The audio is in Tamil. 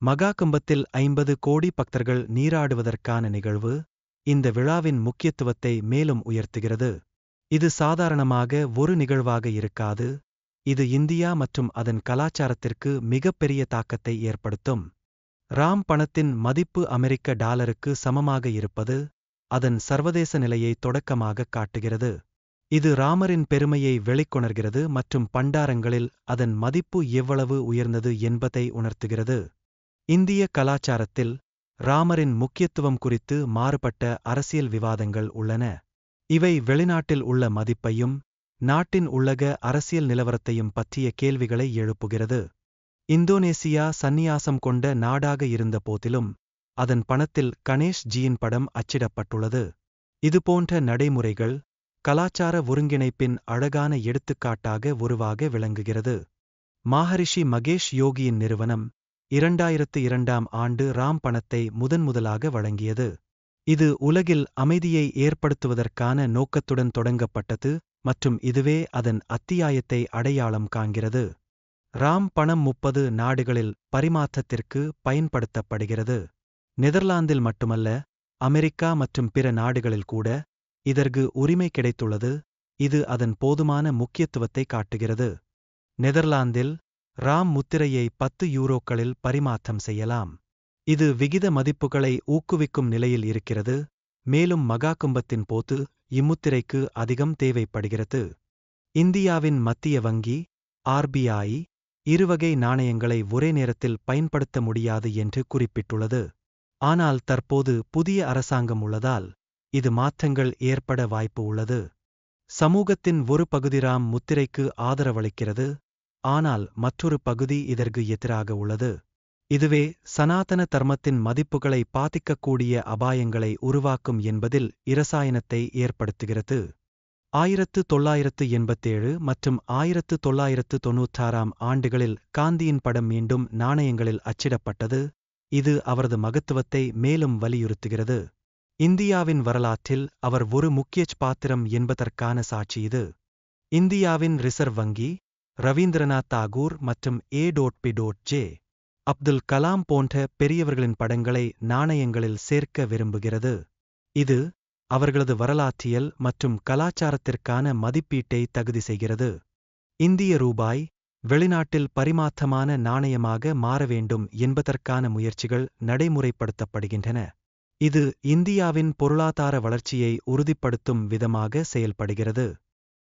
மகாகும்பத்தில் 50 கோடி பக்தர்கள் நீராடுவதற்கான நிகழ்வு இந்த விழாவின் முக்கியத்துவத்தை மேலும் உயர்த்துகிறது. இது சாதாரணமாக ஒரு நிகழ்வாக இருக்காது. இது இந்தியா மற்றும் அதன் கலாச்சாரத்திற்கு மிகப்பெரிய தாக்கத்தை ஏற்படுத்தும். ராம் பணத்தின் மதிப்பு அமெரிக்க டாலருக்கு சமமாக இருப்பது அதன் சர்வதேச நிலையை தொடக்கமாகக் காட்டுகிறது. இது ராமரின் பெருமையை வெளிக்கொணர்கிறது மற்றும் பண்டாரங்களில் அதன் மதிப்பு எவ்வளவு உயர்ந்தது என்பதை உணர்த்துகிறது. இந்திய கலாச்சாரத்தில் ராமரின் முக்கியத்துவம் குறித்து மாறுபட்ட அரசியல் விவாதங்கள் உள்ளன. இவை வெளிநாட்டில் உள்ள மதிப்பையும் நாட்டின் உள்ளக அரசியல் நிலவரத்தையும் பற்றிய கேள்விகளை எழுப்புகிறது. இந்தோனேசியா சந்நியாசம் கொண்ட நாடாக இருந்த போதிலும் அதன் பணத்தில் கணேஷ் ஜியின் படம் அச்சிடப்பட்டுள்ளது. இதுபோன்ற நடைமுறைகள் கலாச்சார ஒருங்கிணைப்பின் அழகான எடுத்துக்காட்டாக உருவாக விளங்குகிறது. மாஹரிஷி மகேஷ் யோகியின் நிறுவனம் 2002ஆம் ஆண்டு ராம் பணத்தை முதன்முதலாக வழங்கியது. இது உலகில் அமைதியை ஏற்படுத்துவதற்கான நோக்கத்துடன் தொடங்கப்பட்டது மற்றும் இதுவே அதன் அத்தியாயத்தை அடையாளம் காண்கிறது. ராம் பணம் 30 நாடுகளில் பரிமாற்றத்திற்கு பயன்படுத்தப்படுகிறது. நெதர்லாந்தில் மட்டுமல்ல, அமெரிக்கா மற்றும் பிற நாடுகளில் கூட இதற்கு உரிமை கிடைத்துள்ளது. இது அதன் போதுமான முக்கியத்துவத்தை காட்டுகிறது. நெதர்லாந்தில் ராம் முத்திரையை 10 யூரோக்களில் பரிமாற்றம் செய்யலாம். இது விகித மதிப்புகளை ஊக்குவிக்கும் நிலையில் இருக்கிறது. மேலும் மகாகும்பத்தின் போது இம்முத்திரைக்கு அதிகம் தேவைப்படுகிறது. இந்தியாவின் மத்திய வங்கி RBI இருவகை நாணயங்களை ஒரே நேரத்தில் பயன்படுத்த முடியாது என்று குறிப்பிட்டுள்ளது. ஆனால் தற்போது புதிய அரசாங்கம் உள்ளதால் இது மாற்றங்கள் ஏற்பட வாய்ப்பு உள்ளது. சமூகத்தின் ஒரு பகுதி ராம் முத்திரைக்கு ஆதரவளிக்கிறது, ஆனால் மற்றொரு பகுதி இதற்கு எதிராக உள்ளது. இதுவே சனாதன தர்மத்தின் மதிப்புகளை பாதிக்கக்கூடிய அபாயங்களை உருவாக்கும் என்பதில் இரசாயனத்தை ஏற்படுத்துகிறது. 1987 மற்றும் 1996ஆம் ஆண்டுகளில் காந்தியின் படம் மீண்டும் நாணயங்களில் அச்சிடப்பட்டது. இது அவரது மகத்துவத்தை மேலும் வலியுறுத்துகிறது. இந்தியாவின் வரலாற்றில் அவர் ஒரு முக்கிய பாத்திரம் என்பதற்கான சாட்சி இது. இந்தியாவின் ரிசர்வ் வங்கி ரவீந்திரநாத் தாகூர் மற்றும் A.P.J. அப்துல் கலாம் போன்ற பெரியவர்களின் படங்களை நாணயங்களில் சேர்க்க விரும்புகிறது. இது அவர்களது வரலாற்றியல் மற்றும் கலாச்சாரத்திற்கான மதிப்பீட்டை தகுதி செய்கிறது. இந்திய ரூபாய் வெளிநாட்டில் பரிமாற்றமான நாணயமாக மாற வேண்டும் என்பதற்கான முயற்சிகள் நடைமுறைப்படுத்தப்படுகின்றன. இது இந்தியாவின் பொருளாதார வளர்ச்சியை உறுதிப்படுத்தும் விதமாக செயல்படுகிறது.